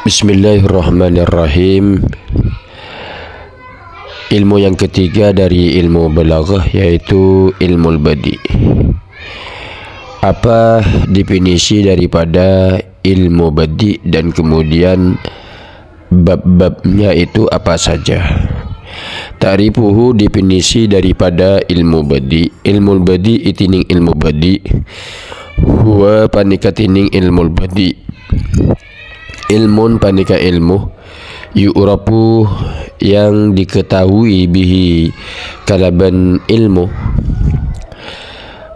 Bismillahirrahmanirrahim. Ilmu yang ketiga dari ilmu balaghah yaitu ilmu badi. Apa definisi daripada ilmu badi dan kemudian bab-babnya itu apa saja? Ta'rifuhu, definisi daripada ilmu badi. Ilmu badi itining ilmu badi. Huwa panikatining ilmu badi. Ilmun panika ilmu yu'rafu yang diketahui bihi kalaban ilmu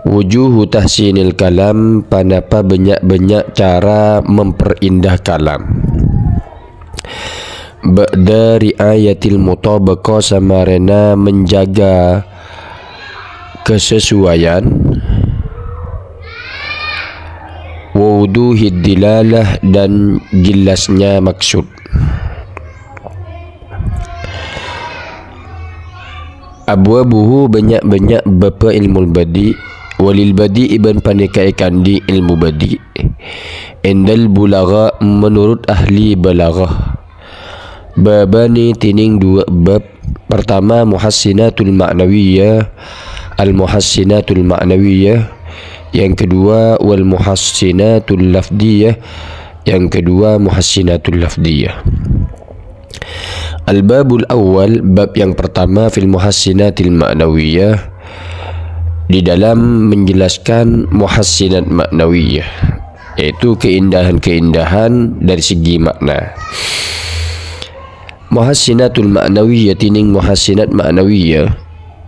wujuhu tahsinil kalam panapa banyak-banyak cara memperindah kalam ba'da riayatil mutabaqah samarena menjaga kesesuaian wuduhid dilalah dan jelasnya maksud. Abwabuhu banyak-banyak bapa ilmu badi. Walil badi iban panikai kandi ilmu badi. Indal bulagha menurut ahli balaghah. Babani tining dua bab. Pertama muhassinatul ma'nawiyah, al muhassinatul ma'nawiyah. Yang kedua wal muhassinatul lafdiyah. Yang kedua muhassinatul lafdiyah. Al-babul awal, bab yang pertama fil muhassinatil ma'nawiyah, di dalam menjelaskan muhassinat ma'nawiyah, yaitu keindahan-keindahan dari segi makna. Muhassinatul ma'nawiyah tining muhassinat ma'nawiyah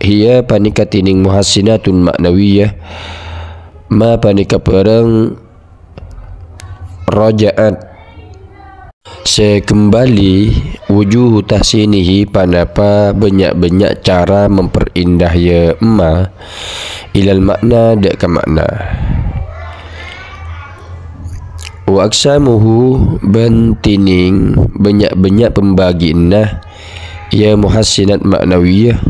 hiya panika tining muhassinatul ma'nawiyah ma panika perang raja'at sekembali wujuh tahsinihi panapa banyak-banyak cara memperindah ya ma ilal makna dak ke makna wa aksamuhu bantining banyak-banyak pembagiannya ya muhassinat ma'nawiyah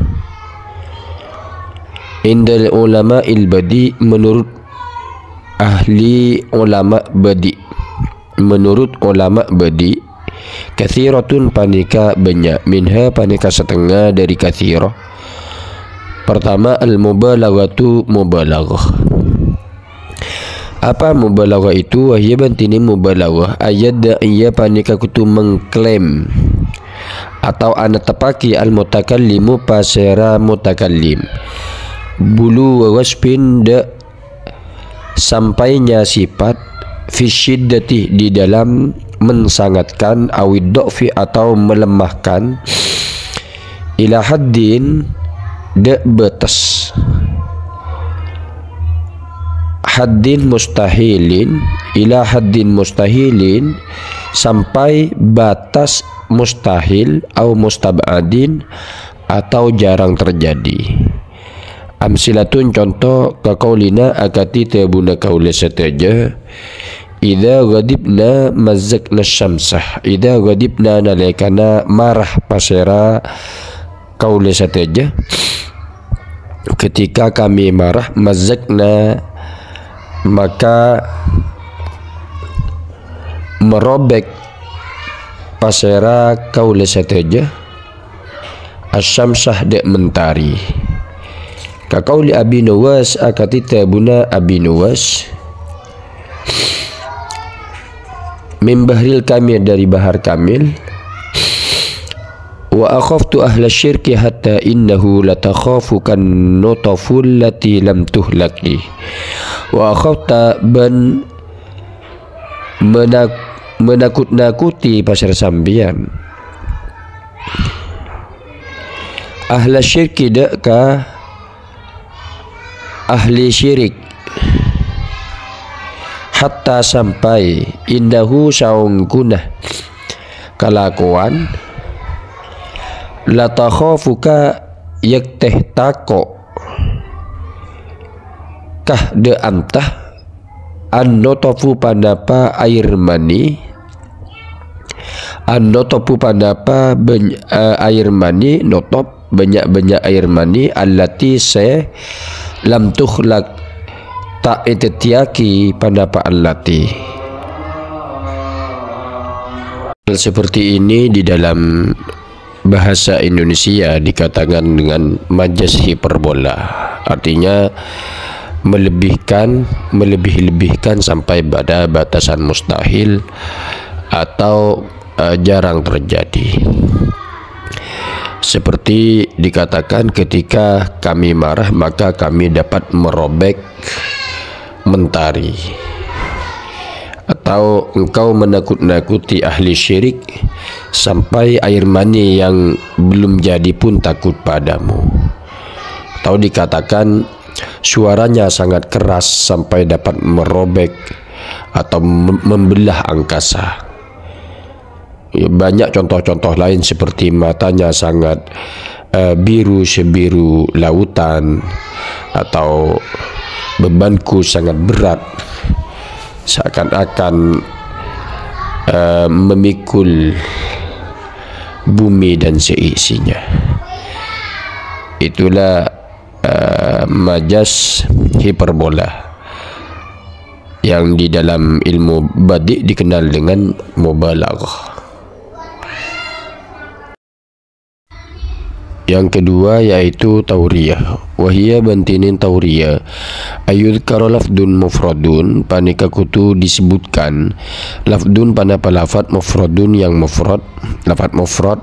indal ulama il badi menurut ahli ulama badi. Menurut ulama badi kathiratun panika banyak, minha panika setengah dari kathirah. Pertama al mubalaghatu mubalaghah. Apa mubalaghah itu? Wahya bantini mubalaghah ayat ia panika kutu mengklaim atau ana tepaki al mutakallimu pasera mutakallim bulu wa wasfin da sampainya sifat fi syiddati di dalam mensangatkan awid do'fi atau melemahkan ila haddin de batas haddin mustahilin ila haddin mustahilin sampai batas mustahil atau mustabadin atau jarang terjadi. Amsilatun contoh kaqaulina akati tabuna qaula sataja idza ghadibna mazzaqna syamsah idza ghadibna nalekana marah pasera qaula sataja ketika kami marah mazzaqna maka merobek pasera qaula sataja asyamsah dek mentari. Kaqauli Abi Nuwas akati tabuna Abi Nuwas min bahril kamil dari bahar kamil wa akhaftu ahla syirki hatta innahu latakhafu kan nutaful lati lam tuhlaki wa akhafta ban menakut-nakuti pasar sambian ahla syirki deka ahli syirik hatta sampai indahu saungkunah kelakuan la takhafuka yakteh tako kah de antah an notofu pandapa air mani an notofu pandapa air mani notop banyak-banyak air mani allati se lam tukhlak tak itetiaki pada allati Seperti ini di dalam bahasa Indonesia dikatakan dengan majas hiperbola, artinya melebih-lebihkan sampai pada batasan mustahil atau jarang terjadi. Seperti dikatakan, ketika kami marah maka kami dapat merobek mentari. Atau engkau menakut-nakuti ahli syirik sampai air mani yang belum jadi pun takut padamu. Atau dikatakan suaranya sangat keras sampai dapat merobek atau membelah angkasa. Banyak contoh-contoh lain seperti matanya sangat biru sebiru lautan, atau bebanku sangat berat seakan-akan memikul bumi dan seisinya. Itulah majas hiperbola yang di dalam ilmu badi' dikenal dengan mubalaghah. Yang kedua yaitu tauriyah. Wahia bantinin tauriyah ayudhkara lafdun mufradun, panika kutu disebutkan lafdun panapa lafad mufradun yang mufrad, lafad mufrad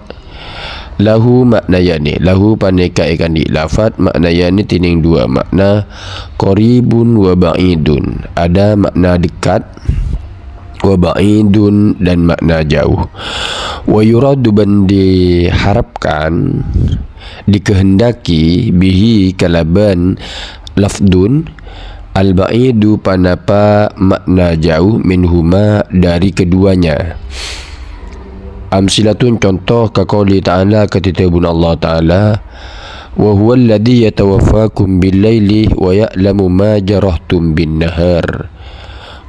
lahu maknayani, lahu panika ikan di lafad maknayani tining dua makna, qaribun wa ba'idun, ada makna dekat, wa ba'idun dan makna jauh. Wa yuradu ban diharapkan, dikehendaki, bihi kalaban lafdun al-ba'idu panapa makna jauh, minhuma dari keduanya. Amsilatun contoh kaqouli ta'ala, ketitibun Allah Ta'ala, wa huwa alladhi yatawaffakum bil-laili wa ya'lamu ma jarahtum bin-nahar.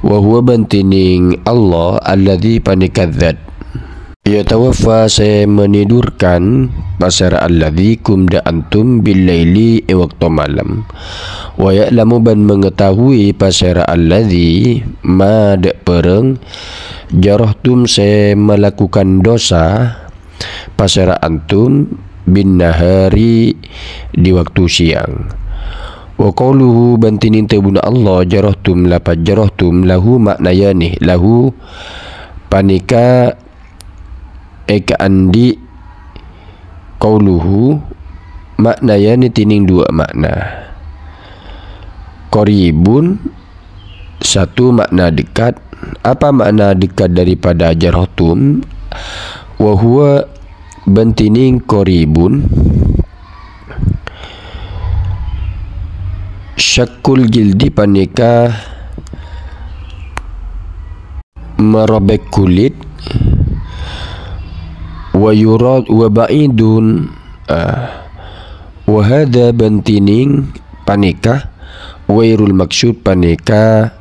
Wa huwa bantining Allah alladhi panikadzat yatawaffa, saya menidurkan, pasara alladhi kumda antum bil-laili waktu malam, wa ya'lamu ban mengetahui, pasara alladhi ma dak pereng, jarahtum saya melakukan dosa, pasara antum bin nahari di waktu siang. Wa qawluhu bantinin tebuna Allah jarahtum, lapat jarahtum lahu maknayani, lahu panika eka andi qawluhu maknayani tining dua makna. Qaribun satu makna dekat. Apa makna dekat daripada jarahtum? Wa huwa bantining qaribun syakul jildi panika merobek kulit, wa yurad wa ba'idun wa hadha bantining panika wairul maksud, panika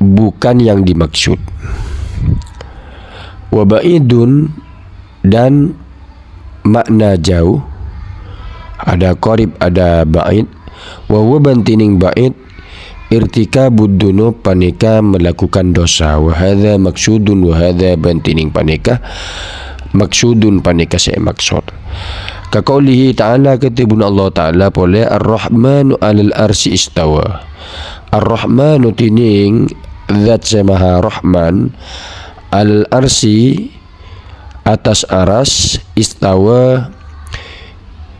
bukan yang dimaksud. Wa ba'idun dan makna jauh, ada qarib ada ba'id. Wa huwa bantining ba'id irtikabud dunub panika melakukan dosa. Wa hadha maksudun, wa hadha bantining panika maksudun panika saya maksud. Kaqaulihi ta'ala, ketibun Allah Ta'ala pole ar-rahmanu alal arsi istawa. Ar-rahmanu tining zat semaha rahman, al arsi atas aras, istawa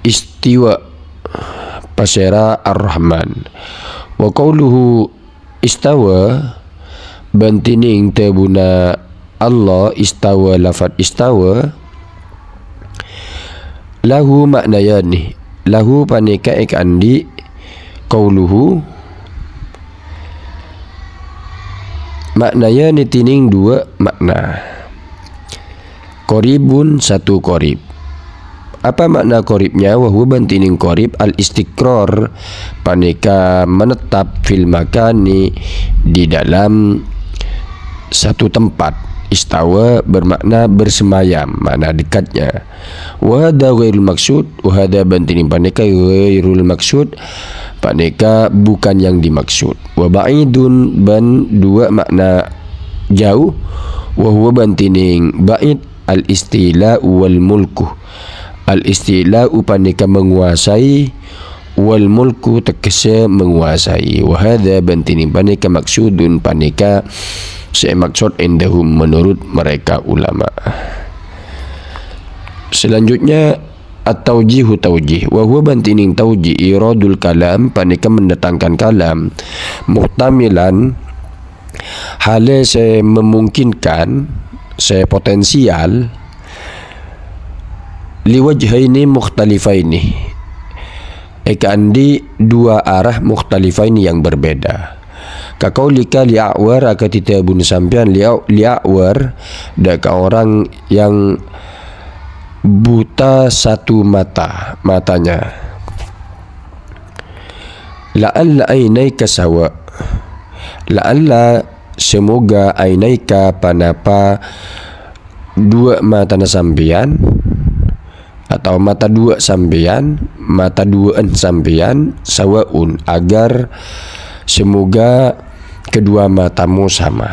istiwa pasera ar-rahman. Wa qawluhu istawa bantining tebuna Allah istawa, lafad istawa lahu maknayani, lahu panika ek andi qawluhu maknayani tining dua makna. Qaribun satu qarib. Apa makna qaribnya? Wa huwa bantining qarib al istiqrar panika menetap, fil makani di dalam satu tempat. Istawa bermakna bersemayam, makna dekatnya. Wa hadha ghairul maksud, wa hadha bantining panika ghairul maksud, panika bukan yang dimaksud. Wa ba'idun ban dua makna jauh, wa huwa bantining ba'id al-istila'u wal mulku. Al-istila'u panika menguasai, wal mulku tekese menguasai. Wa hadza bantining panika maksudun panika maksud indahum menurut mereka ulama. Selanjutnya at-tawjihu tawjih, wa huwa bantining tawjih iradul kalam panika mendatangkan kalam muhtamilan hale se memungkinkan, se potensial, liwajhaini mukhtalifaini, andi dua arah mukhtalifaini yang berbeda. Kaqaulika li'awar akatita bun sampian li'awar dak orang yang buta satu mata, matanya. La'alla ainaika sawa, la'alla semoga ainaika panapa dua mata sampean, atau mata dua sampean, mata duaan sampean, sawaun agar semoga kedua matamu sama.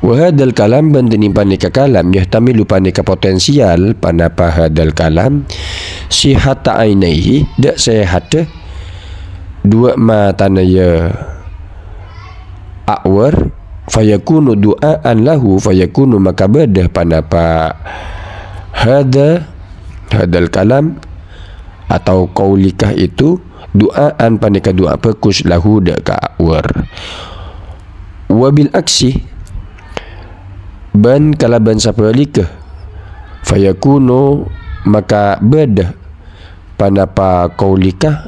Wahadal kalam bandini panika kalam yahtamilu panika potensial panapa hadal kalam sihata ainaihi dak sehat dua matanya ya awar fayakunu du'aan lahu fayakunu maka badah panapa hadal kalam atau qaulikah itu du'aan panika doa pekus lahu dak ka awar. Wabil aksi ban kalaban sapalikah fayakunu maka bedah panapa qaulika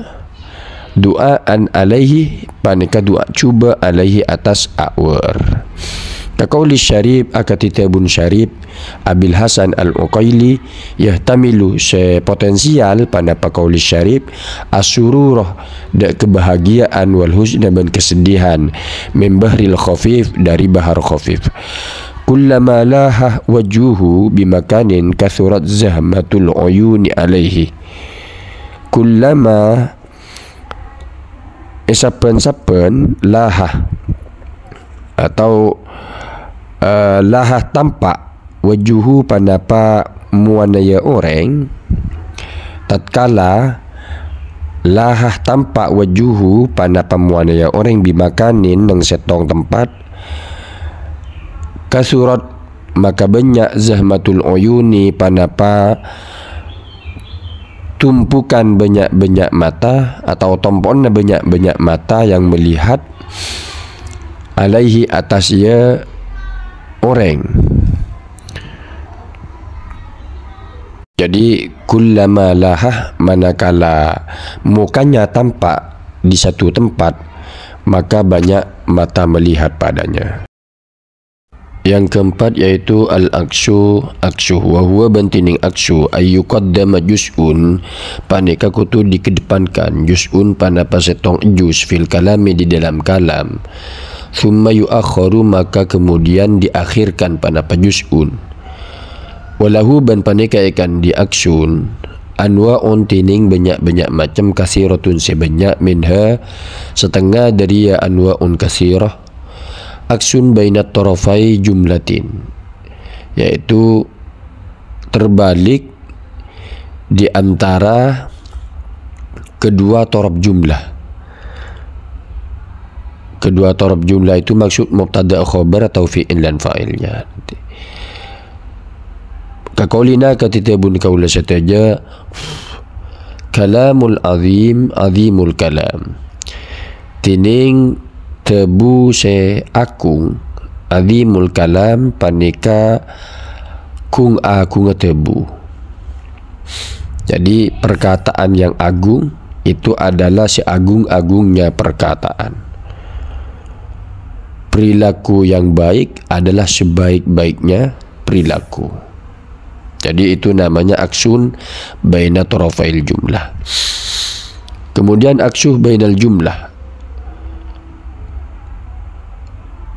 du'aan alaihi panika doa cuba alaihi atas awar. Kaqauli syarib akatita bun syarib Abil Hasan al-Uqaili yahtamilu se potensial panapa qauli syarib asururah dak kebahagiaan wal husna ban kesedihan min bahril khafif dari bahar khafif. Kullama laha wajuhu bimakanin kathurat zahmatul uyuni alaihi. Kullama sapen-sapen laha atau laha tampak wajuhu panapa muanaya orang, tatkala laha tampak wajuhu panapa muanaya orang bimakanin nang setong tempat kasurat maka banyak zahmatul uyuni panapa tumpukan banyak mata atau tompon banyak mata yang melihat alaihi atas ya orang. Jadi kullama lahah manakala mukanya tampak di satu tempat maka banyak mata melihat padanya. Yang keempat yaitu al-aksyu, aksyu wa huwa bantining aksyu ayyuqaddama juz'un panika kutu dikedepankan juz'un panapa setong juz fil kalami di dalam kalam, thumma yu'akharu maka kemudian diakhirkan panapa juz'un. Walahu ban panika ikan di aksyun anwa'un tining banyak macam kasiratun sebanyak minha setengah dari ya anwa'un kasirah aksun bainat tarafai jumlatin, yaitu terbalik di antara kedua taraf jumlah. Kedua taraf jumlah itu maksud mubtada khabar atau fi'il dan fa'ilnya. Kaqaulina katita bun kaula sataja kalamul azim azimul kalam, tining tebu se akung azimul kalam panika kung akung tebu. Jadi perkataan yang agung itu adalah seagung-agungnya perkataan. Perilaku yang baik adalah sebaik-baiknya perilaku. Jadi itu namanya aksun baina tarafail jumlah. Kemudian aksuh bainal jumlah,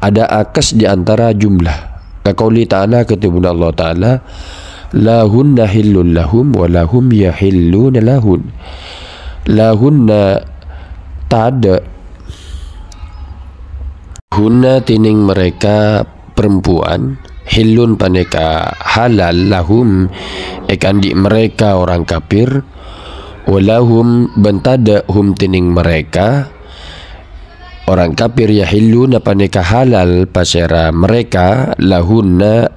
ada akas di antara jumlah. Kaqauli ta'ala ketibun Allah ta'ala lahunna hillun lahum wa lahum yahilluna lahun. Lahunna tak ada Hunna tining mereka perempuan, hilun paneka halal lahum ekandi mereka orang kafir, walahum bentada hum tining mereka orang kafir ya hilun paneka halal pasera mereka lahunna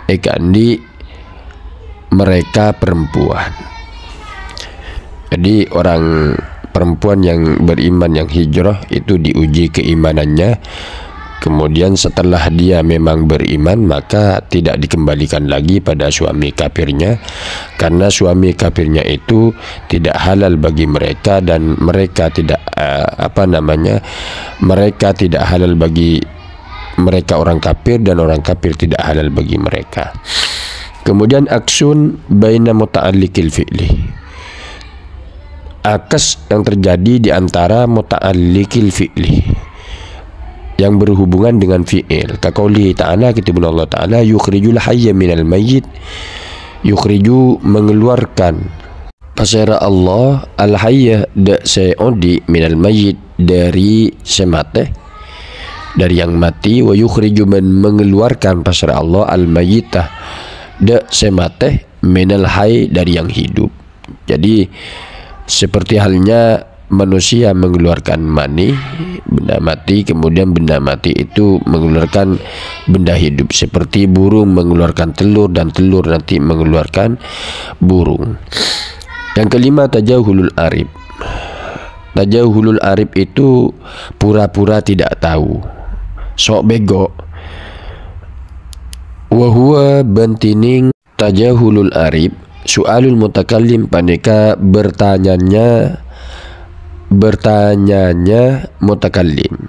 ekandi mereka perempuan. Jadi orang perempuan yang beriman yang hijrah itu diuji keimanannya, kemudian setelah dia memang beriman maka tidak dikembalikan lagi pada suami kafirnya, karena suami kafirnya itu tidak halal bagi mereka dan mereka tidak mereka tidak halal bagi mereka orang kafir dan orang kafir tidak halal bagi mereka. Kemudian aksun baina muta'alliqil fi'li, akas yang terjadi di antara muta'alliqil fi'li yang berhubungan dengan fi'il. Kaqauli ta'ala, kitibun Allah ta'ala, yukhrijul hayya minal mayyit, yukhriju mengeluarkan pasera Allah al hayya da seodi minal mayyit dari semate, dari yang mati, wa yukhriju mengeluarkan pasera Allah al mayyitah da semate minal hayy dari yang hidup. Jadi seperti halnya manusia mengeluarkan mani, benda mati, kemudian benda mati itu mengeluarkan benda hidup, seperti burung mengeluarkan telur dan telur nanti mengeluarkan burung. Yang kelima, tajahulul arib. Tajahulul arib itu pura-pura tidak tahu, sok bego. Wahuwa bantining tajahulul arib su'alul mutakallim paneka bertanyanya mutakallim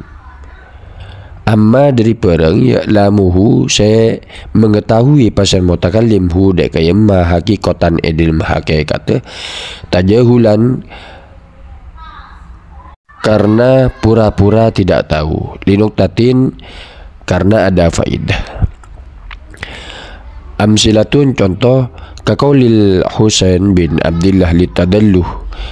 amma dari perang ya lamuhu saya mengetahui pasal mutakallim hu dek kaya hakikatan edil hakikat tajahulan karena pura-pura tidak tahu, linuktatin karena ada faidah. Amsilatun contoh kaqaulil Husain bin Abdillah litadalluh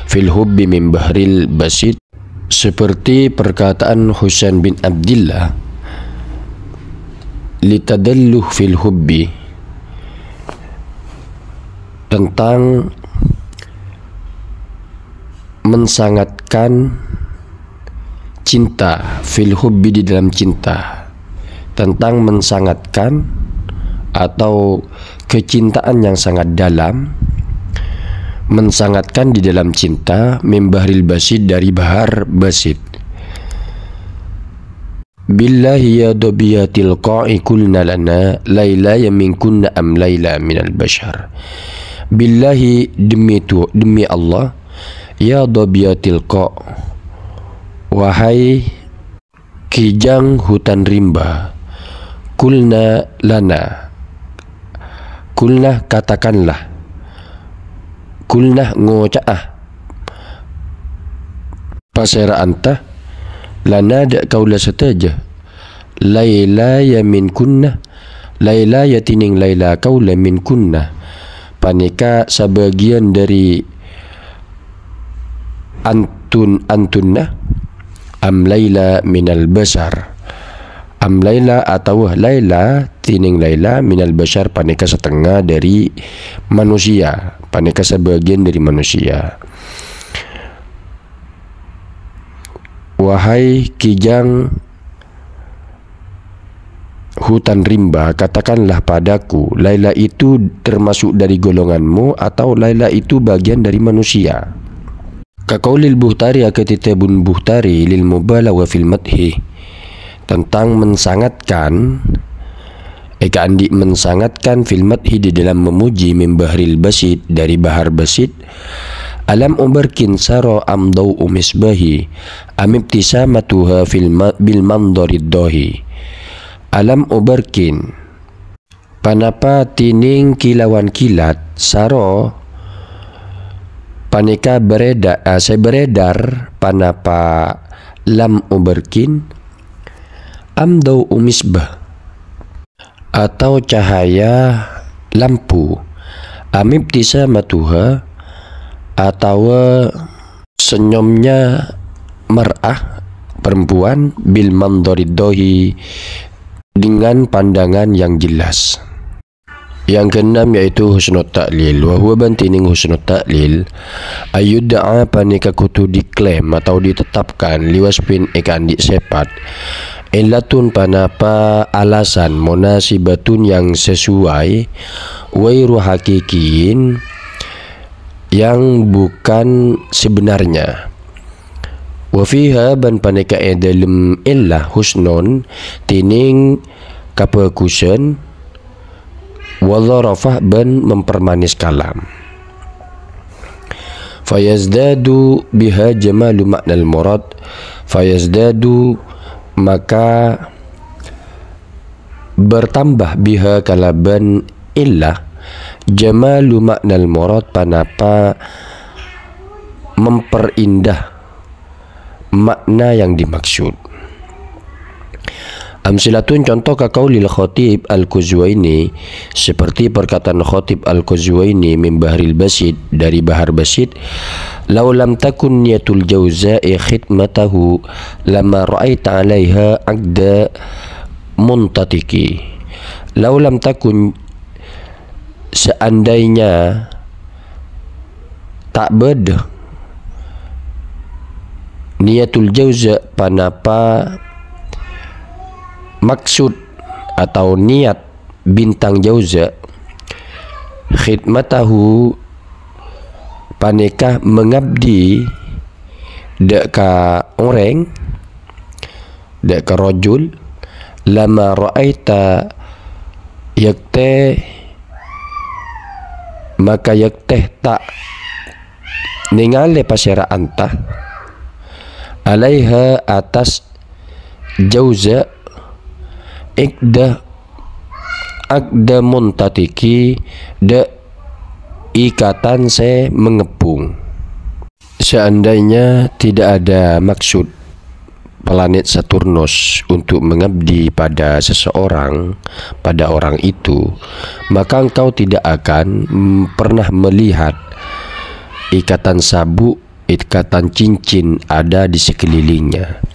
fil hubbi min bahril basit, seperti perkataan Husain bin Abdillah litadalluh fil hubbi tentang mensangatkan cinta, fil hubbi di dalam cinta, tentang mensangatkan atau kecintaan yang sangat dalam, mensangatkan di dalam cinta, membahril basid dari bahar basid. Billahi ya dobiyatil qa'i kulna lana layla yaminkunna am layla minal bashar. Billahi demi Allah, ya dobiyatil qa', wahai kijang hutan rimba, kulna lana, kulna katakanlah, kulna ngoca'ah pasera anta, lana dak kaula setaja, layla ya min kunna, layla ya tining layla kaula min kunna, panika sebagian dari antunna, am layla minal basar, am layla atau layla tining layla minal bashar paneka setengah dari manusia, paneka sebagian dari manusia. Wahai kijang hutan rimba, katakanlah padaku, layla itu termasuk dari golonganmu atau layla itu bagian dari manusia. Kaqaulil Buhtari, akitabun Buhtari lil mubalagha fil madhi, tentang mensangatkan, andi mensangatkan fil madhi di dalam memuji, min bahril basid dari bahar basid. Alam ubarkin saro amdau umisbahi amibtisamatuha bil mandarid dohi. Alam ubarkin panapa tining kilauan kilat, saro paneka beredar, saya beredar panapa lam ubarkin amdau umisbah atau cahaya lampu, amibtisamatuha atau senyumnya mar'ah perempuan bil mandoridohi dengan pandangan yang jelas. Yang keenam iaitu husnul ta'lil. Wa huwa bantining husnul ta'lil ayudda'a panika kutu diklaim atau ditetapkan liwasfin ikan disepat illatun panapa alasan munasibatun yang sesuai wairu hakikin yang bukan sebenarnya. Wa fiha ban panika dalam illah husnun tining kapakusen wa dharafah ban mempermanis kalam. Fayazdadu biha jamalu maknal murad, fayazdadu maka bertambah biha kalaban illah jamalu maknal murad panapa memperindah makna yang dimaksud. Amsilatun contoh kaqaulil Khatib Al-Quzwaini seperti perkataan Khatib Al-Quzwaini min Bahril Basid dari Bahar Basid, law lam takun niyatul jawza'i khidmatahu lama ra'aita 'alaiha 'aqda muntatiki. Law lam takun seandainya tak beda niyatul jawza panapa maksud atau niat bintang jauza khidmatahu paneka mengabdi dek ka orang dek ka rajul lama ra'aita yakte maka yakte tak ningale pasera anta alaiha atas jauza akda muntatiki de ikatan se mengepung. Seandainya tidak ada maksud planet Saturnus untuk mengabdi pada seseorang, pada orang itu, maka engkau tidak akan pernah melihat ikatan sabuk, ikatan cincin ada di sekelilingnya.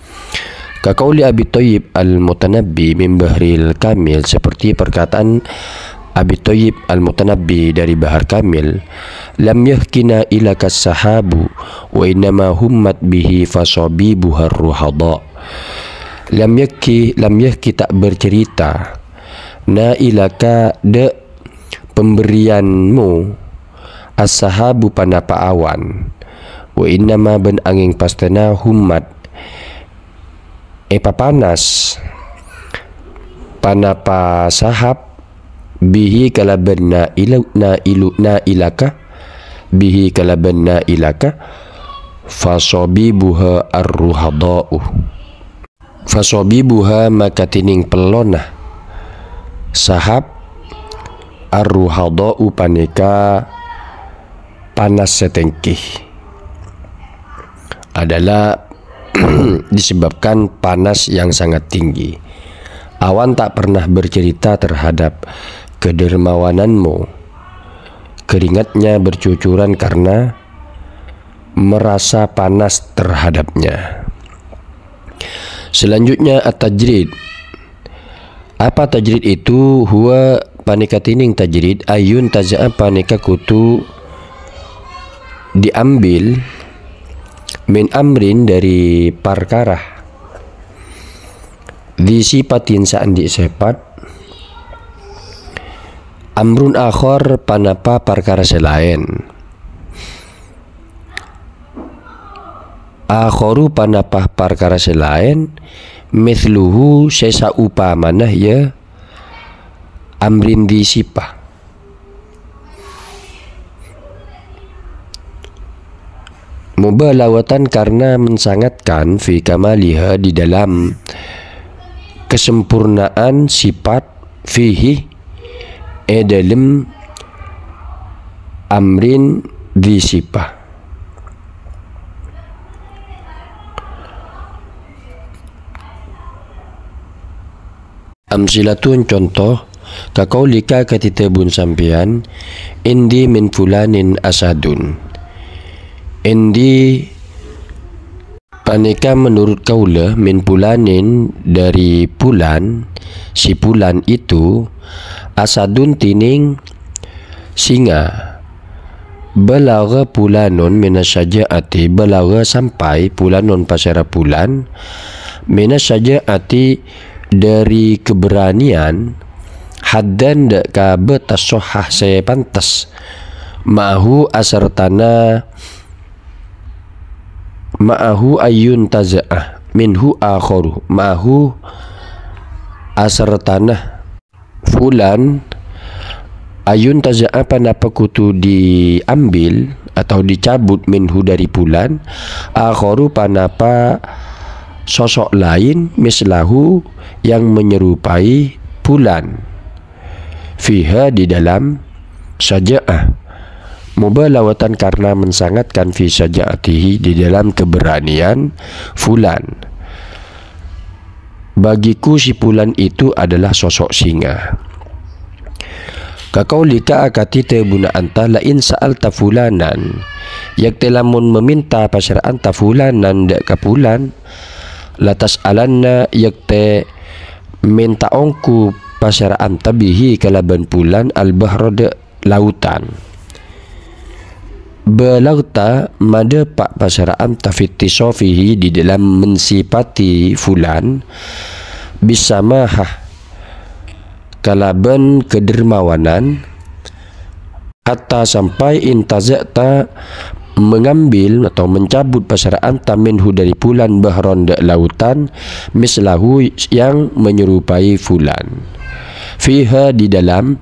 Kaqauli Abi Thayyib Al-Mutanabbi min Bahril Kamil seperti perkataan Abi Thayyib Al-Mutanabbi dari Bahar Kamil, lam yahkina ilaka sahabu wa innama hummat bihi fasabibuhar ruhada. Lam yahki tak bercerita na ilaka de pemberianmu as-sahabu panapa awan wa innama ben angin pastana hummat papanas panapa sahab bihi kalabanna ilaka bihi kalabanna ilaka fasabibuha ar-ruhada'u. Fasabibuha maka tining pelonah sahab ar-ruhada'u paneka panas setengkih adalah disebabkan panas yang sangat tinggi. Awan tak pernah bercerita terhadap kedermawananmu. Keringatnya bercucuran karena merasa panas terhadapnya. Selanjutnya at-tajrid. Apa tajrid itu? Huwa panika tining tajrid ayun taza'a panika kutu diambil min amrin dari perkara disipatin saandi sepat amrun akhor panapa perkara selain akhoru panapa perkara selain mithluhu sesa upamanah ya amrin disipah. Mubalawatan karena mensangatkan fi kamaliha di dalam kesempurnaan sifat fihi dalam amrin disipah. Amsilatun contoh kaqaulika katitebun sampian indi min fulanin asadun. Indi Paneka menurut kaula min pulanin dari pulan, si pulan itu asadun tining singa. Balagha pulanun minasyajaati, balagha sampai pulanun pasara pulan minasyajaati dari keberanian, haddan dak ka betasohah saya pantas ma'ahu asartana ma'ahu ayun taza'ah minhu akharu, ma'ahu asartana fulan ayun taza'ah panapa kutu diambil atau dicabut minhu dari pulan, akharu panapa sosok lain mislahu yang menyerupai pulan, fiha di dalam saja'ah, mubalawatan karena mensangatkan fi saja'atihi di dalam keberanian fulan. Bagiku si pulan itu adalah sosok singa. Kakaulika akati tebuna anta lain sa'alta fulanan, yak telamun meminta pasar anta fulanan dak kapulan, latas alanna yak te minta ongku pasar anta bihi kalaban pulan al-bahra dak lautan. Belauta mada pak pasar anta fitisofihi di dalam mensipati fulan bisamahah kalaban kedermawanan, hatta sampai intazakta mengambil atau mencabut pasar anta minhu dari pulan bahron dak lautan mislahu yang menyerupai fulan, fiha di dalam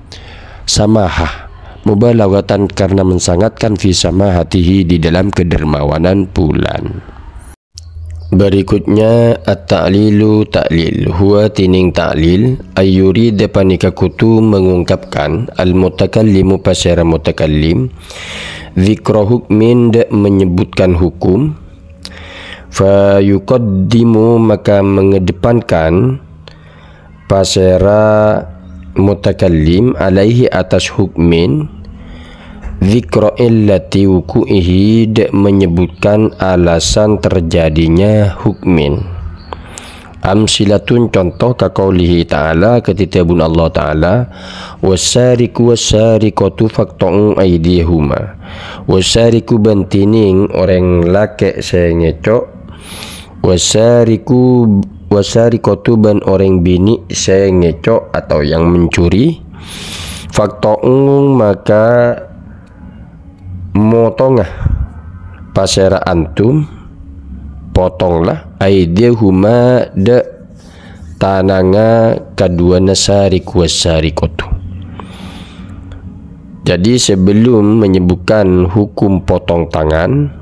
samahah, mubalawatan karena mensangatkan fi samahatihi di dalam kedermawanan pulan. Berikutnya at-ta'lilu ta'lil, huwa tining ta'lil ayuri depanika kutu mengungkapkan al-mutakallimu pasara mutakallim zikra hukmin dak menyebutkan hukum, fa yuqaddimu maka mengedepankan pasara mutakallim alaihi atas hukmin zikra illati wuku'ihi dak menyebutkan alasan terjadinya hukmin. Amsilatun contoh kaqaulihi ta'ala ketika bun Allah ta'ala wasariku wasariqatu faqta'u aydihuma, wasariku bantining orang laki saya ngecok, wasariqatu ban orang bini saya ngecok atau yang mencuri, faqta'u maka motongah pasera antum, potonglah aidihuma de tananga kedua nasariku wasariqatu. Jadi sebelum menyebutkan hukum potong tangan,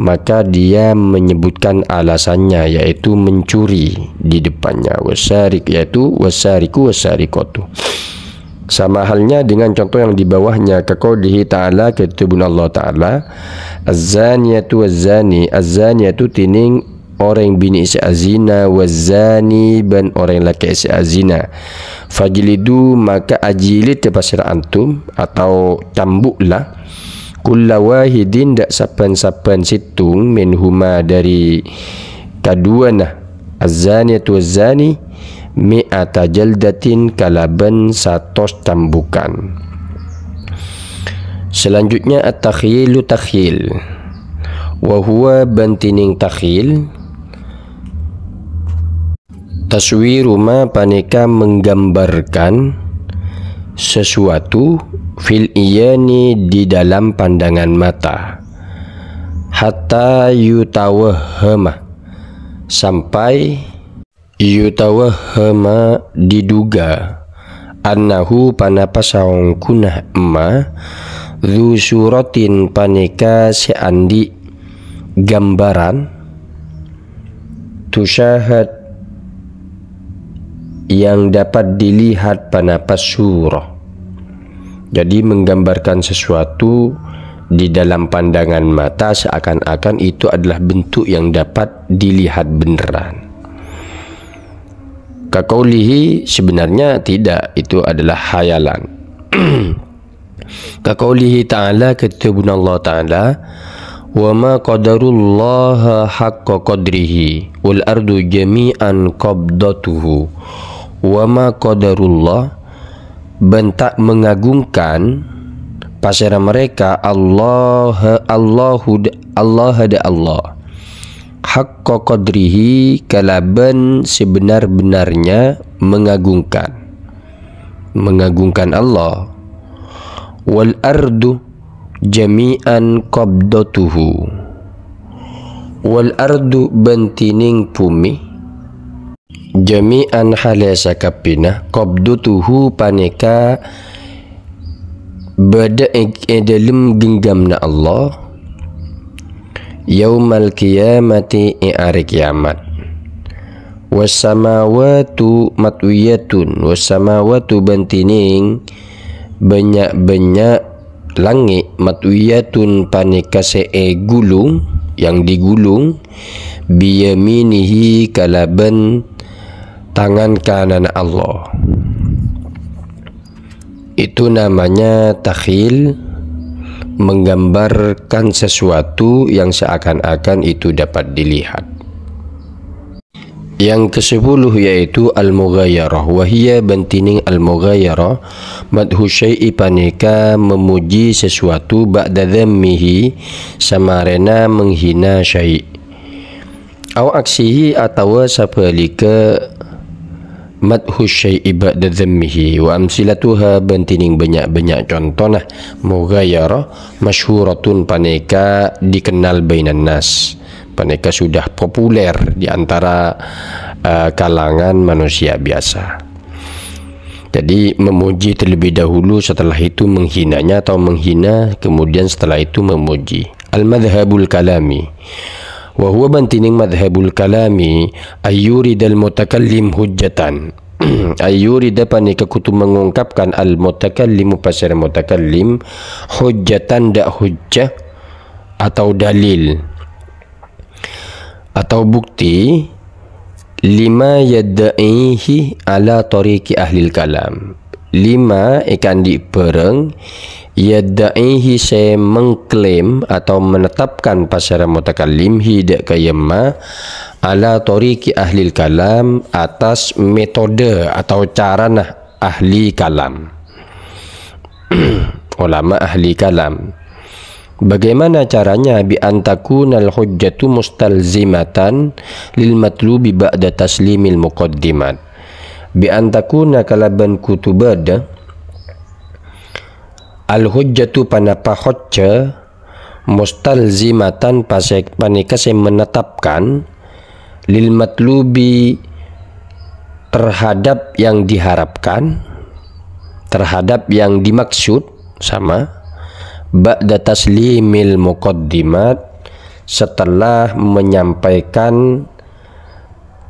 maka dia menyebutkan alasannya yaitu mencuri di depannya, wasarik yaitu wasariku wasariqatu. Sama halnya dengan contoh yang di bawahnya, kaqaulihi ta'ala ketubun Allah ta'ala az-zaniyatu waz-zani, az-zaniyatu tining orang bini isi azina, waz-zani ban orang laki isi azina, fajlidu maka ajilid pasir antum atau cambuklah kulla wahidin dak sapan-sapan situng minhuma dari kaduana az-zaniyatu waz-zani mi'ata jaldatin kalaban 100 cambukan. Selanjutnya at-takhyilu takhyil, wa huwa bantining takhyil taswiru ma paneka menggambarkan sesuatu fil iyani di dalam pandangan mata, hatta yutawahhama sampai yutawahhama diduga annahu panapa saung kunah emma dzu suratin paneka seandi gambaran tusyahad yang dapat dilihat panapa surah. Jadi menggambarkan sesuatu di dalam pandangan mata seakan-akan itu adalah bentuk yang dapat dilihat beneran. Kaqaulihi sebenarnya tidak, itu adalah khayalan. Kaqaulihi ta'ala ketubun Allah ta'ala wa ma qadarullaha haqqa qadrihi wal ardu jami'an qabdatuhu. Wa ma qadarullah, bentak mengagungkan pasera mereka Allah haqqa qadrihi, kalaban sebenar-benarnya mengagungkan Allah. Wal ardu jami'an qabdatuhu, wal ardu bentining bumi jami'an halasa kapina qabdatuhu paneka bada dalam genggamna Allah yaumal qiyamati hari kiamat. Wassamawatu matwiyatun, wassamawatu bentining banyak-banyak langit matwiyatun paneka gulung, yang digulung biyaminihi kalaban tangan kanan Allah. Itu namanya takhil, menggambarkan sesuatu yang seakan-akan itu dapat dilihat. Yang ke-10 yaitu al-mughayarah. Wahia bentining al-mughayarah madhu syai'i paneka memuji sesuatu ba'da dhammihi samarena menghina syai'. Aw aksihi atau sapalika madhu syai'i ba'da dhammihi. Wa amsilatuha bentining banyak-banyak contoh nah mughayarah masyhuratun paneka dikenal bainan nas, paneka sudah populer di antara kalangan manusia biasa. Jadi memuji terlebih dahulu, setelah itu menghinanya atau menghina, kemudian setelah itu memuji. Al-madhhabul kalami. Wa huwa bantining madhhabul kalami ayyuridal mutakallim hujjatan. Ayyurida paneka kutu mengungkapkan al-mutakallimu pasir mutakallim hujjatan dak hujjah atau dalil atau bukti lima yadda'ihi ala tariqi ahlil kalam. Lima ikan dipereng yadda'ihi saya mengklaim atau menetapkan pasara mutakallim hidak kayama ala tariqi ahlil kalam, atas metode atau cara nah ahli kalam ulama ahli kalam. Bagaimana caranya? Bi antakunal hujjatu mustalzimatan lil matlubi ba'da taslimil muqaddimat. Bi antakuna kalaban kutubada al hujjatu panapa hujja mustalzimatan pasek panika saya menetapkan lil matlubi terhadap yang diharapkan, terhadap yang dimaksud sama ba'da taslimil muqaddimat, setelah menyampaikan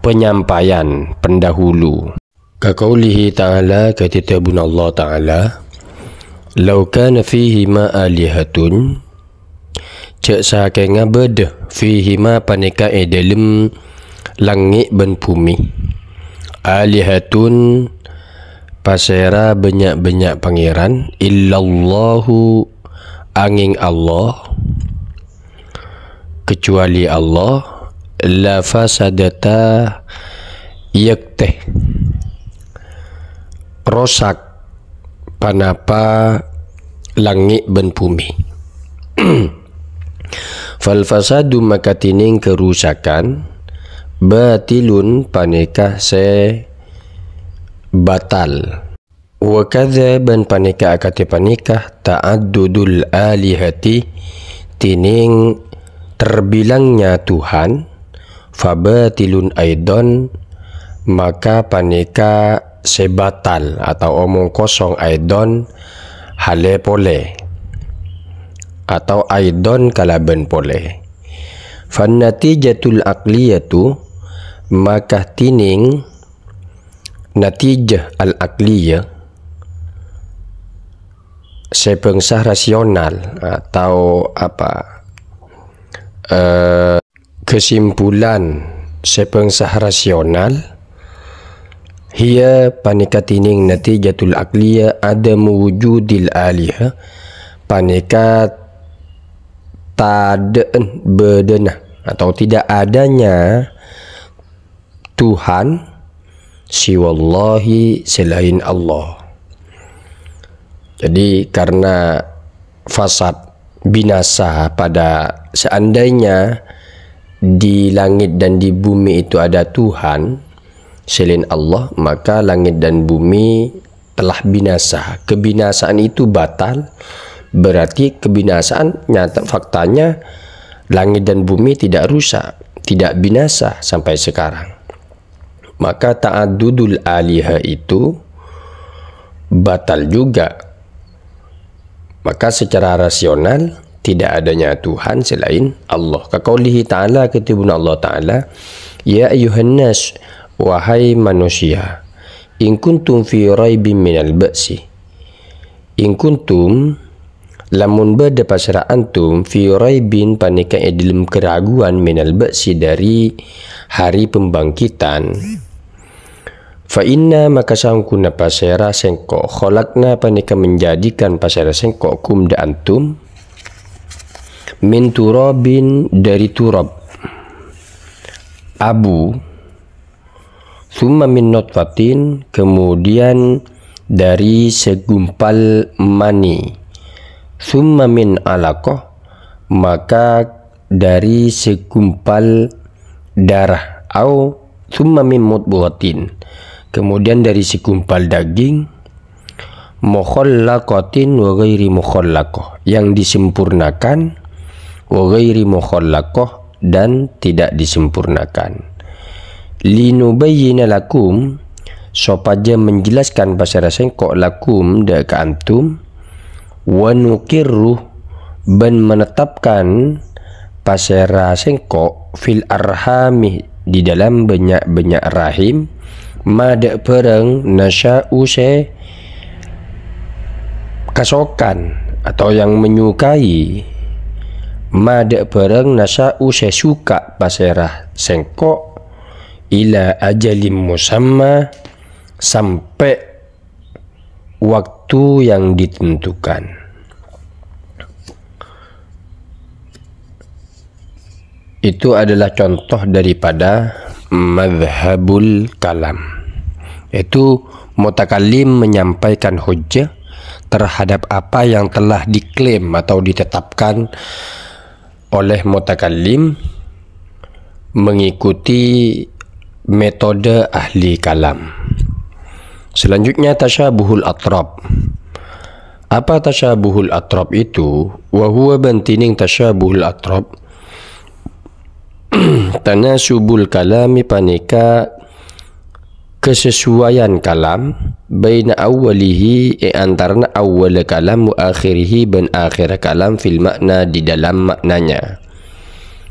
penyampaian pendahulu. Kaqaulihi ta'ala, katitabun Allah ta'ala, law kana fihi ma alihatun, cak sahakai ngabed fihi ma paneka dalam langit dan bumi, alihatun pasera banyak-banyak pangeran, illallahu angin Allah, kecuali Allah, la fasadata yakteh rosak panapa langit dan bumi. Fal fasadu maka tining kerusakan, batilun paneka se batal. Wa kadzaban paneka akate panikah ta'addudul alihati tining terbilangnya Tuhan, fabatilun aidon maka paneka sebatal atau omong kosong aidon hale pole atau aidon kalaban pole. Fan natijatul aqliyatu maka tining natijah al-aqliyah sepengsah rasional atau apa kesimpulan sepengsah rasional, hiya panika tining natijatul aqliyah adamu wujudil alihah, panika taden bedenah atau tidak adanya Tuhan siwallahi selain Allah. Jadi karena fasad binasa pada seandainya di langit dan di bumi itu ada Tuhan selain Allah, maka langit dan bumi telah binasa. Kebinasaan itu batal, berarti kebinasaan nyata faktanya langit dan bumi tidak rusak, tidak binasa sampai sekarang. Maka ta'addudul aliha itu batal juga. Maka secara rasional tidak adanya Tuhan selain Allah. Kaqaulihi ta'ala, ketibun Allah ta'ala, ya ayuhan nas, wahai manusia, in kuntum fi raibin minal ba'si, in kuntum lamun bada pasra antum fi raibin panika dalam keraguan minal ba'si dari hari pembangkitan, fa inna maka sangkuna pasera sengko kholakna panika menjadikan pasera sengko kum da antum min turabin dari turab abu, thumma min nutfatin kemudian dari segumpal mani, thumma min alaqah maka dari segumpal darah, au thumma min mudghatin kemudian dari segumpal daging, mukhallaqatin wa ghairi mukhallaqah yang disempurnakan, wa ghairi mukhallaqah dan tidak disempurnakan. Linubayyina lakum supaya menjelaskan pasara sengkok lakum dak antum, wa nuqirru ben menetapkan pasara sengkok fil arhami di dalam banyak-banyak rahim, mada perang nasya'u se kasokan atau yang menyukai, mada perang nasya'u se suka pasera sengkok ila ajalim musamma sampai waktu yang ditentukan. Itu adalah contoh daripada madhabul kalam, yaitu mutakallim menyampaikan hujjah terhadap apa yang telah diklaim atau ditetapkan oleh mutakallim mengikuti metode ahli kalam. Selanjutnya tasyabuhul atrab. Apa tasyabuhul atrab itu? Wa huwa bantining tasyabuhul atrab tanasubul kalami panika kesesuaian kalam baina awwalihi antarna awwal kalam wa akhirihi ban akhir kalam fil makna di dalam maknanya.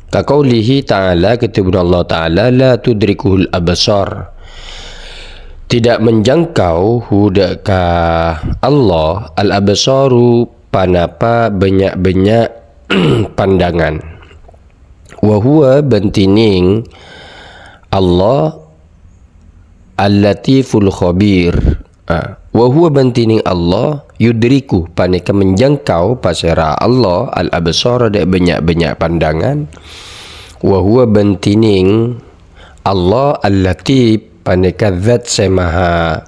Kaqaulihi ta'ala, ketibun Allah ta'ala, la tudrikuhul absar, tidak menjangkau hudaka Allah al absaru panapa banyak-banyak pandangan. Wa huwa bantining Allah al-latiful khabir. Wa huwa bantining Allah yudriku panika menjangkau pasera Allah al-absar ada banyak-banyak pandangan. Wa huwa bantining Allah al-latif panika zat semaha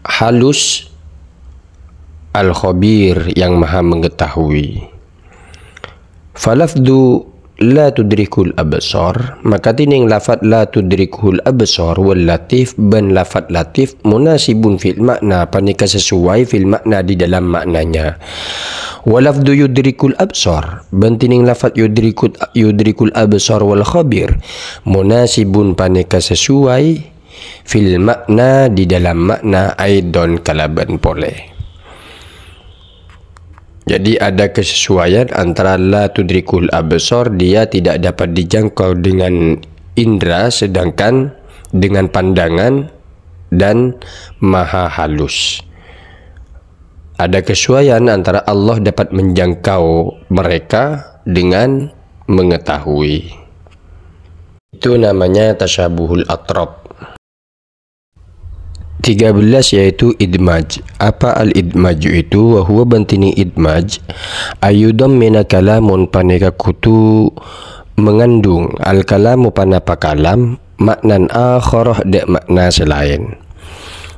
halus, al-khabir yang maha mengetahui. Falafdu la tudrikul absar, maka tining lafad la tudrikul absar wal latif ban lafad latif munasibun fil makna panika sesuai fil makna di dalam maknanya. Walafdu yudrikul absar ban tining lafad yudrikul absar wal khabir munasibun panika sesuai fil makna di dalam makna aidon kalaban pole. Jadi ada kesesuaian antara la tudrikul absar, dia tidak dapat dijangkau dengan indera, sedangkan dengan pandangan dan maha halus. Ada kesesuaian antara Allah dapat menjangkau mereka dengan mengetahui. Itu namanya tasyabuhul atrab. 13 yaitu idmaj. Apa al-idmaj itu? Wa huwa bantini idmaj ayudam mina kalamun paneka kutu mengandung al-kalamu panapa kalam maknan akhar de makna selain.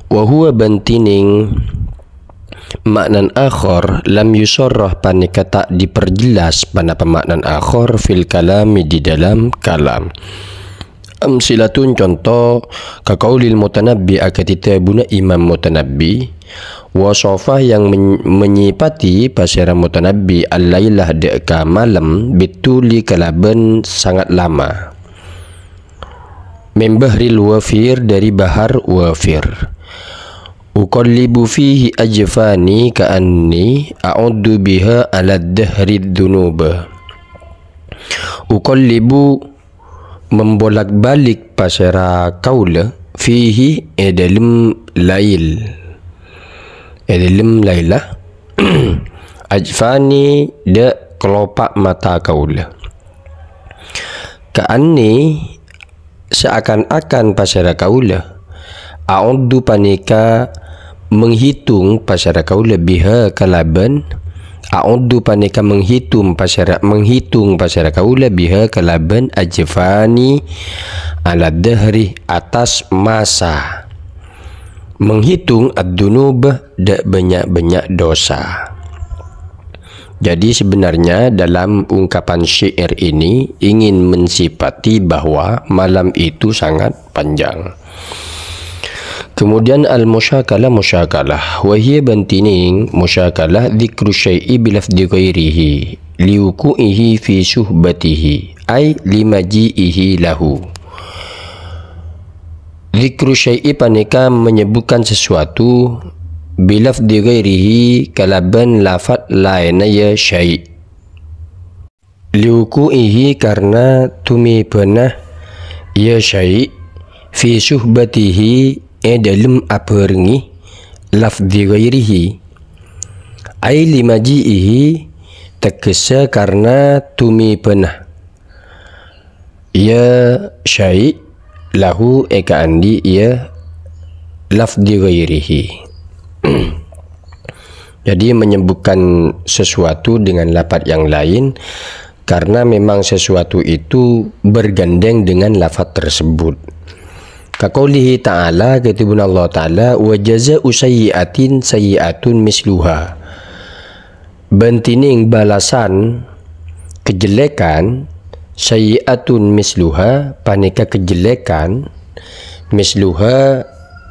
Wa huwa bantining maknan akhar lam yusarrah paneka tak diperjelas panapa maknan akhar fil kalami di dalam kalam. Amsilatun contoh kaqaulil mutanabbi akatita buna imam mutanabbi wasafah yang menyipati pasira mutanabbi al-lailah deka malam bituli kalaban sangat lama membahril wafir dari bahar wafir uqallibu fihi ajfani ka'anni a'uddu biha ala dahrid dunuba. Uqallibu membolak-balik pasara kaula fihi dalam lail dalam lailah ajfani de kelopak mata kaula ka'anni seakan-akan pasara kaula a'uddu panika menghitung pasara kaula biha kalaban a'uddu panika menghitung pasara kaula biha kalaban ajfani ala dahri atas masa menghitung ad-dunub dak banyak-banyak dosa. Jadi sebenarnya dalam ungkapan syair ini ingin mensifati bahwa malam itu sangat panjang. Kemudian al-musyakalah wa hiya bantining musyakalah dzikru syai'i bilafdhi ghairihi liwuqu'ihi fi suhbatihi ay limaji'ihi lahu. Dzikru syai'i paneka menyebutkan sesuatu bilafdhi ghairihi kalaban lafaz lain ya syai' liwuqu'ihi karena tumi pernah ya syai' fi suhbatihi dalam apa rengi lafzi ghairihi ay limaji'ihi terkesa karena tumi pernah ya syai' lahu eka andi ya lafzi ghairihi. Jadi menyebutkan sesuatu dengan lafaz yang lain karena memang sesuatu itu bergandeng dengan lafaz tersebut. Kaqaulihi ta'ala katibun Allah ta'ala wa jazaa'u sayyi'atin sayyi'atun misluha. Bentining balasan kejelekan sayyi'atun misluha paneka kejelekan misluha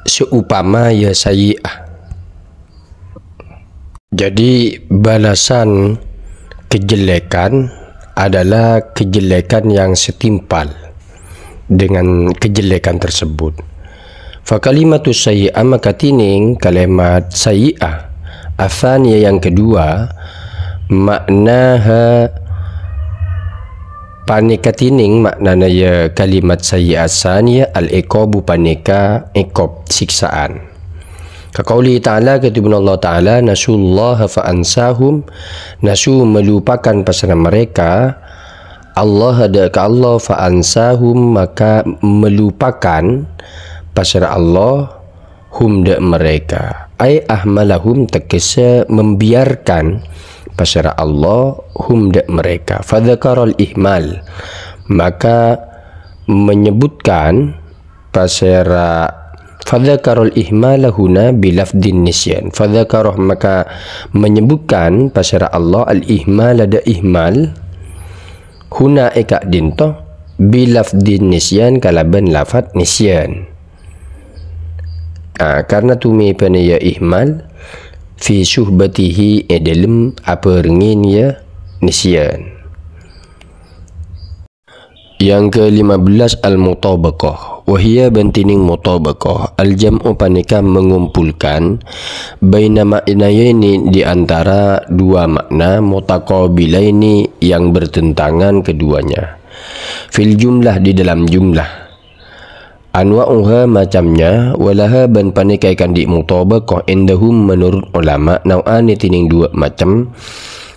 seupama ya sayyi'ah. Jadi balasan kejelekan adalah kejelekan yang setimpal dengan kejelekan tersebut. Fa kalimatus sayyi'ah maka tining kalimat sayyi'ah afaniya yang kedua maknaha paneka tining maknana ya kalimat sayyi'ah saniya al-iqabu paneka iqab siksaan. Kaqauli ta'ala katibun Allah ta'ala nasullaha fa ansahum nasu melupakan pasal mereka Allah ada ke Allah fa ansahum maka melupakan pasal Allah hum dak mereka ay ahmalahum terkesa membiarkan pasal Allah hum dak mereka fa dzakarul ihmal maka menyebutkan pasal fa dzakarul ihmal huna bilafdin nisyan fa dzakarah maka menyebutkan pasal Allah al ihmal ada ihmal huna eka dinto bilafdin nisyan kalaban lafat nisyan. Karena tumi panaya ihmal fi suhbatihi dalam apa rengin ya nisyan. Yang ke-15 al-mutabaqah wa hiya bantining mutabaqah al-jam'u panika mengumpulkan baina ma'nayaini di antara dua makna mutaqabilaini yang bertentangan keduanya fil jumlah di dalam jumlah anwa'uha macamnya walaha ban panika ikan di mutabaqah indahum menurut ulama nau'ani tining dua macam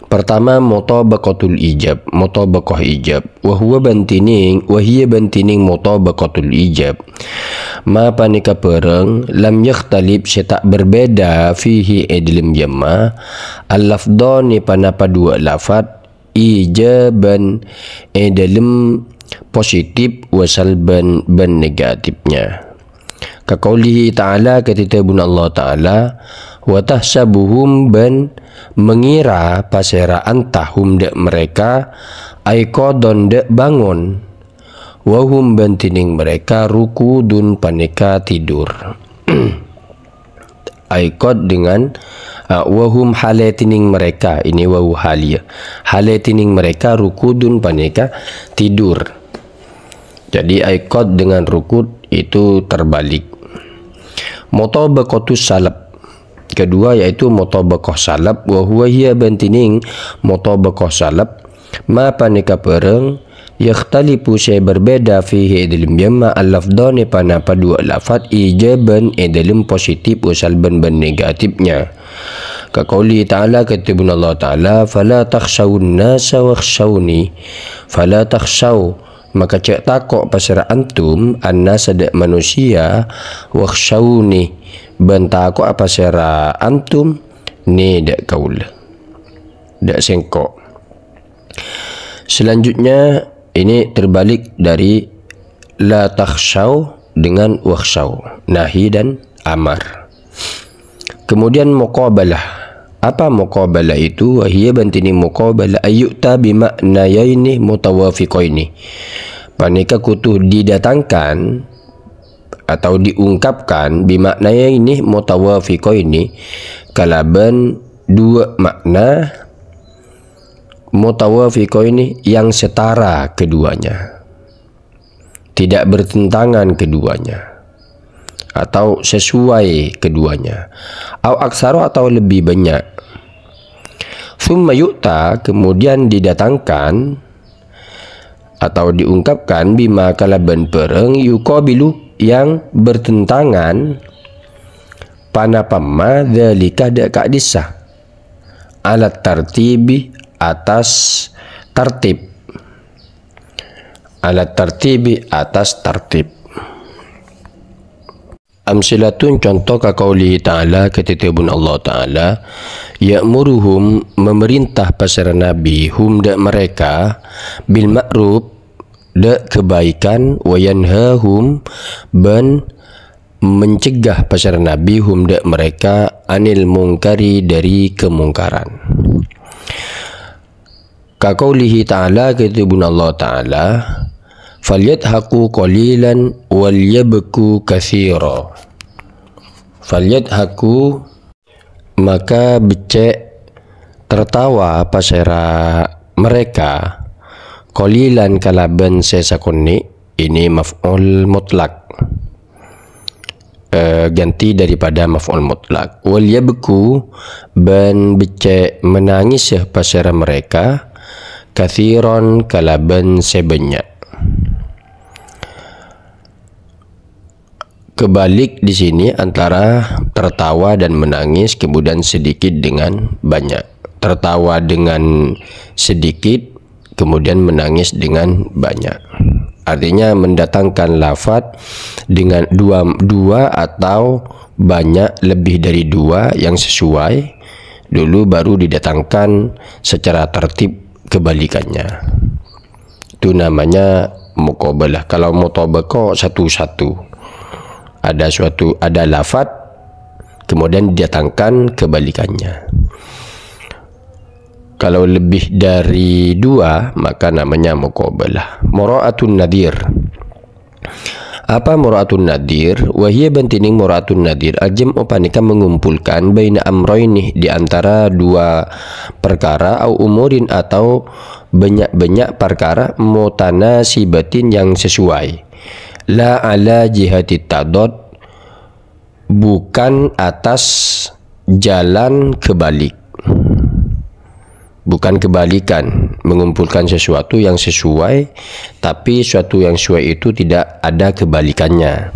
Pertama, mutabaqatul ijab, mutabaqah ijab. Wa hiya bantining mutabaqatul ijab. Ma panika pereng lam yakhtalib tak berbeda fihi dalam jama al-lafdhani panapa dua lafad ijaban dalam positif wa salban ban negatifnya. Ka qaulihi ta'ala, kata Allah Ta'ala, wa tahsabuhum ban mengira pasera antahum dek mereka aiqadon dek bangun wahum bantining mereka rukudun paneka tidur. Aiqad dengan wahum halatining mereka, ini wahu halia, halatining mereka rukudun paneka tidur. Jadi aiqad dengan rukud itu terbalik. Mutabaqatus salab kedua yaitu mutabaqah salab. Wa huwa hiya bantining mutabaqah salab ma panika pereng yakhtalifu saya berbeda fihi dalam jama al-lafdhani panapa dua lafad ijaban dalam positif wa salban ban negatifnya. Ka qauli ta'ala, kata Allah Ta'ala, fala takhshawun nasa wakhshawni, fala takhshaw maka cek takok pasara antum annas ada manusia wakhshawni ban takok apa sera antum ni dak kaul dak sengkok. Selanjutnya ini terbalik dari la takhshaw dengan wakhshaw, nahi dan amar. Kemudian muqabalah. Apa muqabalah itu? Wahia bantini muqabalah ayyuta bimaknayaini mutawafiqaini. Panika kutu didatangkan atau diungkapkan bimaknayaini mutawafiqaini kalaban dua makna mutawafiqaini yang setara keduanya, tidak bertentangan keduanya atau sesuai keduanya, au aksaro atau lebih banyak. Summa yu'ta kemudian didatangkan atau diungkapkan bima kalaban pereng yuqabilu yang bertentangan panapama dzalika dak kadisah alat tartibi atas tertib, alat tartibi atas tertib. Amsilatun contoh ka qauli ta'ala, ketitibun Allah Ta'ala, ya'muruhum memerintah pasara nabi hum dak mereka bil ma'ruf dak kebaikan wa yanhahum ban mencegah pasara nabi hum dak mereka anil mungkari dari kemungkaran. Ka qaulihi ta'ala, ketitibun Allah Ta'ala, falyadhaku qalilan wal yabku katsira. Falyadhaku maka becek tertawa pasera mereka qalilan kalaban sesakonni, ini maf'ul mutlak ganti daripada maf'ul mutlak. Wal yabku ban becek menangis pasera mereka katsiran kalaban sebanyak. Kebalik di sini antara tertawa dan menangis, kemudian sedikit dengan banyak. Tertawa dengan sedikit, kemudian menangis dengan banyak. Artinya mendatangkan lafaz dengan dua atau banyak lebih dari dua yang sesuai dulu, baru didatangkan secara tertib kebalikannya. Itu namanya muqabalah. Kalau mutabaqah satu-satu. Ada lafaz kemudian didatangkan kebalikannya. Kalau lebih dari dua maka namanya muqabalah. Mura'atun nadir. Apa mura'atun nadir? Wahia bantining mura'atun nadir al-jam'u panika mengumpulkan baina amroini di antara dua perkara au umurin atau banyak-banyak perkara mutanasibatin yang sesuai. La ala jihati tadad, bukan atas jalan kebalik, bukan kebalikan, mengumpulkan sesuatu yang sesuai tapi sesuatu yang sesuai itu tidak ada kebalikannya.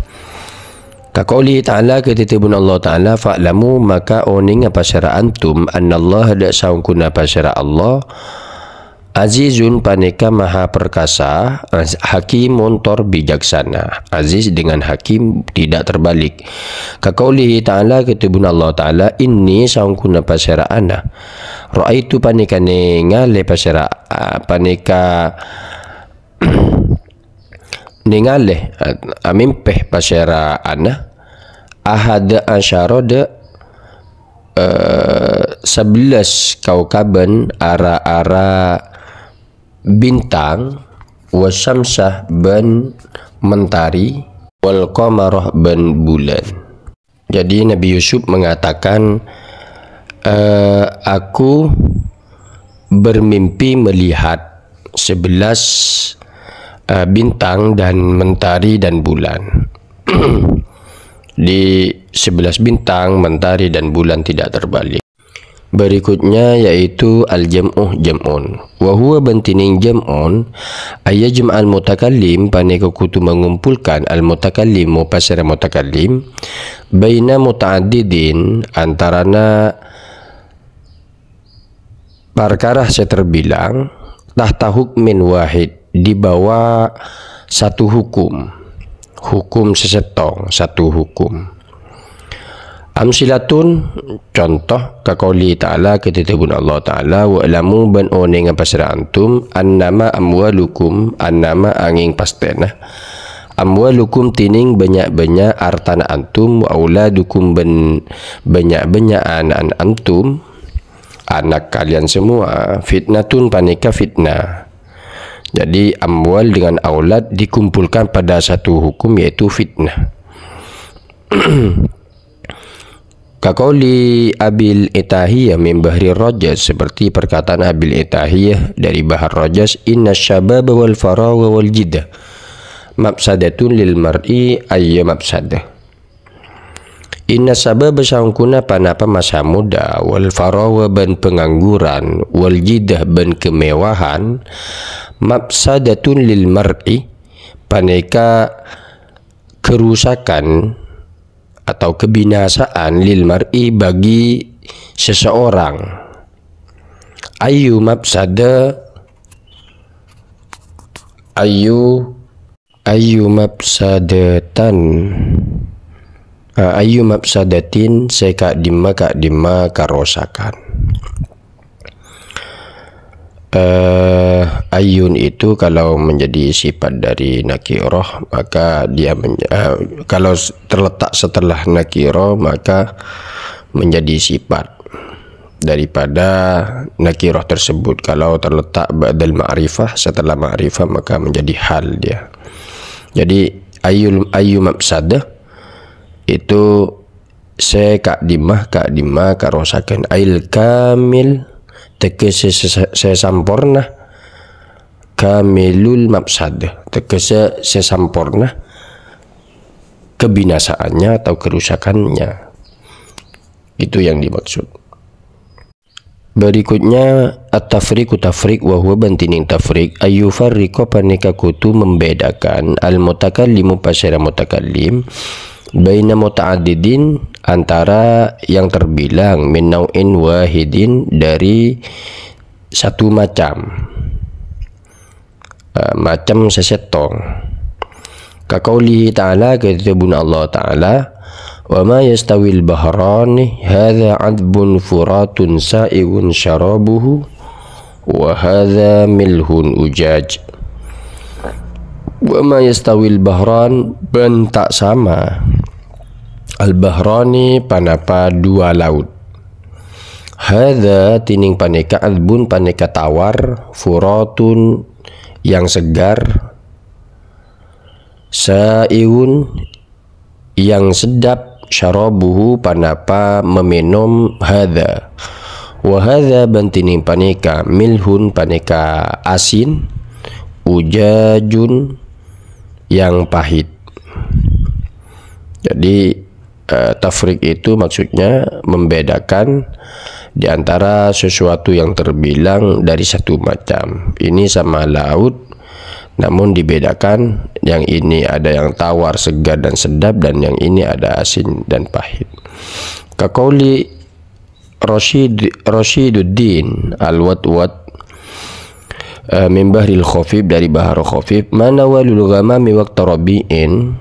Kaqouli ta'ala ketitibun Allah ta'ala fa'lamu maka oning apa syara antum annallaha da saungkuna apa syara Allah azizun paneka maha perkasa hakimun tor bijaksana. Aziz dengan hakim tidak terbalik. Kaqouli ta'ala ketitibun Allah ta'ala inni saungkuna apa syara ana ra'aitu paneka nengale apa syara paneka ningaleamimpeh pasyara ana ahada asyara de 11 kaukaban ara-ara bintang wasyamsah ban mentari wal qamarah ban bulan. Jadi Nabi Yusuf mengatakan aku bermimpi melihat 11 bintang dan mentari dan bulan. Di 11 bintang, mentari dan bulan tidak terbalik. Berikutnya yaitu al-jam'uh jam'un. Wa huwa bantining jam'un ayajma'al mutakallim paneka kutu mengumpulkan al-mutakallim pasara mutakallim baina muta'addidin antarana perkara seterbilang tahta hukmin wahid di bawah satu hukum sesetong satu hukum. Amsilatun contoh kaqouli ta'ala ketitibun Allah ta'ala wa alamu ban oning apa sira antum annama amwalukum annama angin pastena amwalukum tining banyak-banyak artana antum wa auladukum ban banyak-banyak anak antum anak kalian semua fitnatun paneka fitnah. Jadi amwal dengan aulad dikumpulkan pada satu hukum yaitu fitnah. Kaqouli Abil Itahiyah min Bahri Rajas seperti perkataan Abil Itahiyah dari Bahar Rajas inna syababa wal faragha wal jiddah mafsadatun lil mar'i ayya mafsadah. Inna sababa saungkuna panapa masa muda wal faragha ban pengangguran wal jiddah ban kemewahan mafsadatun lil mar'i paneka kerusakan atau kebinasaan lil mar'i bagi seseorang. Ayu mafsada ayu mafsadatan ayu mafsadatin seka dimma karosakan. Ayun itu kalau menjadi sifat dari nakirah maka dia kalau terletak setelah nakirah maka menjadi sifat daripada nakirah tersebut. Kalau terletak ba'dal ma'rifah setelah ma'rifah maka menjadi hal dia. Jadi ayu mafsadah itu sekadimah karosakan ail kamil tegese sesampurna kamilul mafsadah tegese sesampurna kebinasaannya atau kerusakannya. Itu yang dimaksud. Berikutnya at-tafriqu tafriq wa huwa bantining tafriq ayyufarriqu paneka kutu membedakan al-mutakallimu pasara mutakallim baina muta'addidin antara yang terbilang min nau'in wahidin dari satu macam macam sesetong. Kaqouli ta'ala ketitibun Allah ta'ala wa ma yastawil bahrani hadza 'adbun furatun sa'igun syarabuhu wa hadza milhun ujaj. Wa ma yastawil bahran ban tak sama al-bahrani panapa dua laut. Hadza tining paneka adbun paneka tawar furatun yang segar sa'iun yang sedap syarabuhu panapa meminum hadza wa hadza bantining paneka milhun paneka asin ujajun yang pahit. Jadi tafriq itu maksudnya membedakan di antara sesuatu yang terbilang dari satu macam. Ini sama laut namun dibedakan, yang ini ada yang tawar, segar dan sedap, dan yang ini ada asin dan pahit. Kaqauli Rashiduddin Al-Wadwad min Bahril Khafif, dari Bahar Khafif, mana walul ghamami waqta rabi'in,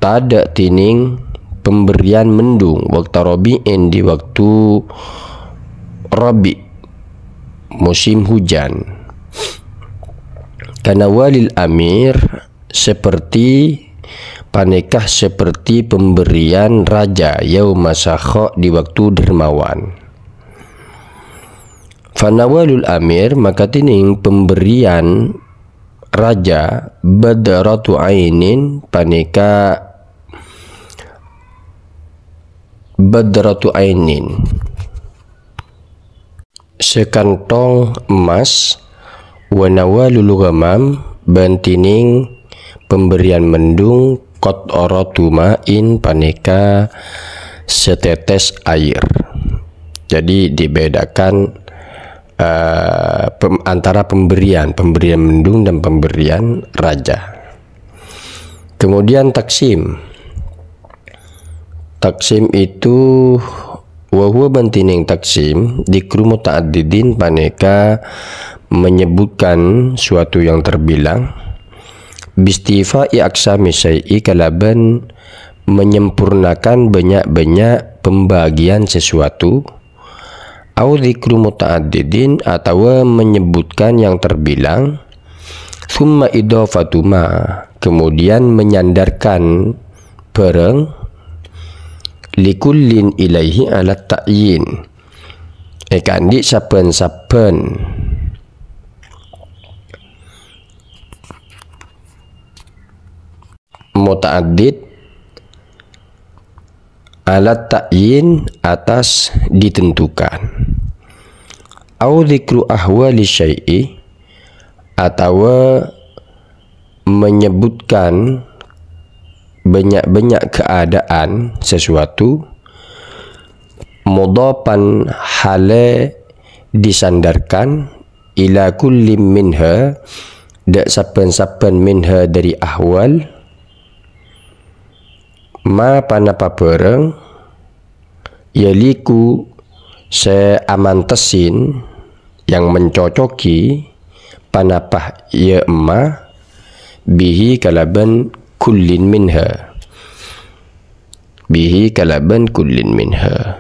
tada tining pemberian mendung waqta rabi'in, di waktu rabi, musim hujan. Kana walil amir, seperti panekah seperti pemberian raja, yauma sakha, di waktu dermawan. Fanawalul amir, maka tining pemberian raja, badratu ainin, paneka badratu ainin, sekantong emas. Wa nawalul ghamam, bantining pemberian mendung, qatratu ma'in, paneka setetes air. Jadi dibedakan antara pemberian mendung dan pemberian raja. Kemudian taksim itu wahwa bantining taksim dikru muta'addidin, paneka menyebutkan suatu yang terbilang, bistifa'i aksami syai'i, kalaban menyempurnakan banyak-banyak pembagian sesuatu, au dzikru muta'addidin, atau menyebutkan yang terbilang, summa idafatuma, kemudian menyandarkan barang, likullin ilaihi ala ta'yin, kandi saben-saben muta'addid alat ta'yin, atas ditentukan, au dzikru ahwali syai'i, atau menyebutkan banyak-banyak keadaan sesuatu, mudhapan, hale disandarkan, ila kulli minha, dak saben-saben minha dari ahwal, ma panapa barang, yaliku seamantesin, yang mencocoki, panapa ya emma, bihi kalaban kullin minha, bihi kalaban kullin minha.